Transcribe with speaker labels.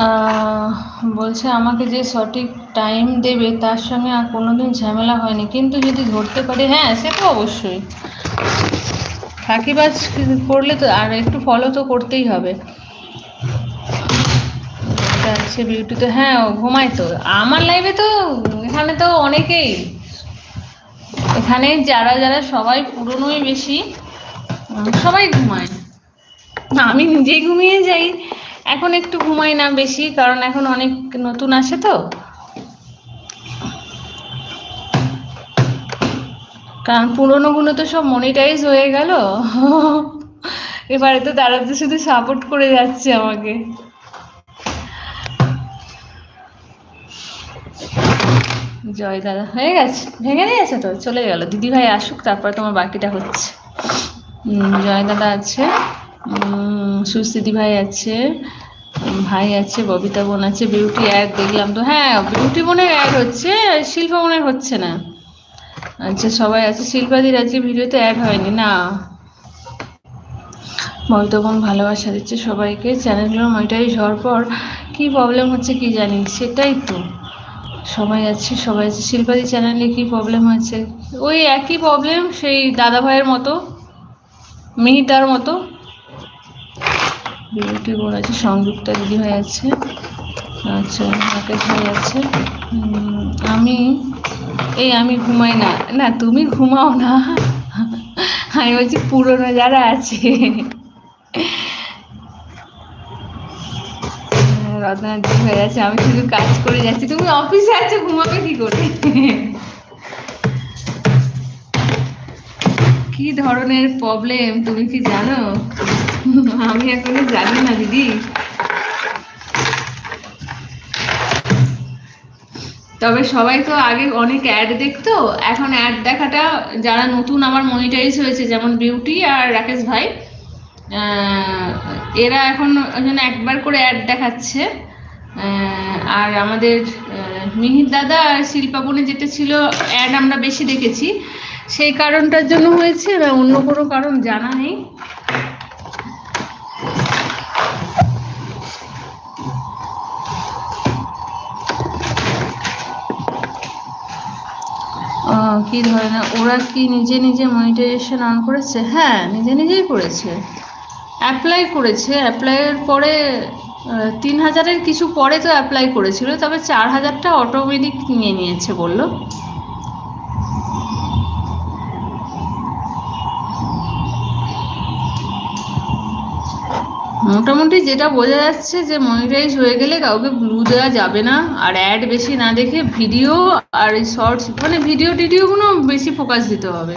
Speaker 1: আহ, বলছে আমাকে যে সঠিক টাইম দেবে তার সঙ্গে আর কোনোদিন ঝামেলা হয়নি, কিন্তু যদি ধরতে পারি, হ্যাঁ সে তো অবশ্যই। ফাঁকিবাজ করলে তো আর একটু ফলো তো করতেই হবে। এটা আছে বিউটি, তো হ্যাঁ ও ঘুমায় তো। আমার লাইফে তো এখানে তো অনেকেই, এখানে যারা যারা সবাই পুরনোই বেশি, সবাই ঘুমায়। আমি নিজেই ঘুমিয়ে যাই, এখন একটু ঘুমাই না বেশি, কারণ এখন অনেক নতুন আসে তো। কারণ পুরোনোগুলো তো সব মনিটাইজ হয়ে গেল, এবারে তো তারা তো শুধু সাপোর্ট করে যাচ্ছে আমাকে। জয় দাদা হয়ে গেছে, ভেঙে দিয়েছে তো, চলে গেল। দিদি ভাই আসুক তারপরে তোমার বাকিটা হচ্ছে। জয় দাদা আছে, সুস্থিতি ভাই আছে, ভাই আছে, ববিতা বোন আছে, বিউটি অ্যাড দেখলাম তো, হ্যাঁ বিউটি বোনের অ্যাড হচ্ছে, শিল্পা বোনের হচ্ছে না। আচ্ছা সবাই আছে, শিল্পাদির আজকে ভিডিওতে অ্যাড হয়নি না। ববিতা বোন ভালোবাসা দিচ্ছে সবাইকে। চ্যানেলগুলো মনিটাইজ হওয়ার পর কী প্রবলেম হচ্ছে কি জানি, সেটাই তো। সবাই আছে, সবাই আছে। শিল্পাদি চ্যানেলে কী প্রবলেম হয়েছে, ওই একই প্রবলেম, সেই দাদা ভাইয়ের মতো, মিহিদার মতো। বিউটি বোন আছে, সংযুক্তা দিদি ভাই আছে, আচ্ছা রাকেশ ভাই আছে। আমি আমি ঘুমাই না, না তুমি ঘুমাও না, আমি বলছি পুরনো যারা আছে। রত্না দিদি ভাই আছে, আমি শুধু কাজ করে যাচ্ছি, তুমি অফিসে আছো, ঘুমাবে কি করে? কি ধরনের প্রবলেম তুমি কি জানো? আমি এখনো জানি না দিদি। তবে সবাই তো আগে অনেক অ্যাড দেখতো, এখন অ্যাড দেখাটা, যারা নতুন আমার মনিটাইজ হয়েছে যেমন বিউটি আর রাকেশ ভাই, এরা এখন ওই জন্য একবার করে অ্যাড দেখাচ্ছে। আর আমাদের মিহির দাদা আর শিল্পা বোনে যেটা ছিল অ্যাড আমরা বেশি দেখেছি, সেই কারণটার জন্য হয়েছে, না অন্য কোনো কারণ জানা নেই। কি ধরে না, ওরা কি নিজে নিজে মনিটাইজেশন অন করেছে? হ্যাঁ নিজে নিজেই করেছে, অ্যাপ্লাই করেছে। অ্যাপ্লাইয়ের পরে 3,000-এর কিছু পরে তো অ্যাপ্লাই করেছিল, তবে 4,000টা অটোমেটিক নিয়ে নিয়েছে বললো। মোটামুটি যেটা বোঝা যাচ্ছে যে মনিটাইজ হয়ে গেলে কাউকে ব্লু দেওয়া যাবে না, আর অ্যাড বেশি না দেখে ভিডিও আর শর্টস, মানে ভিডিওগুলো বেশি ফোকাস দিতে হবে।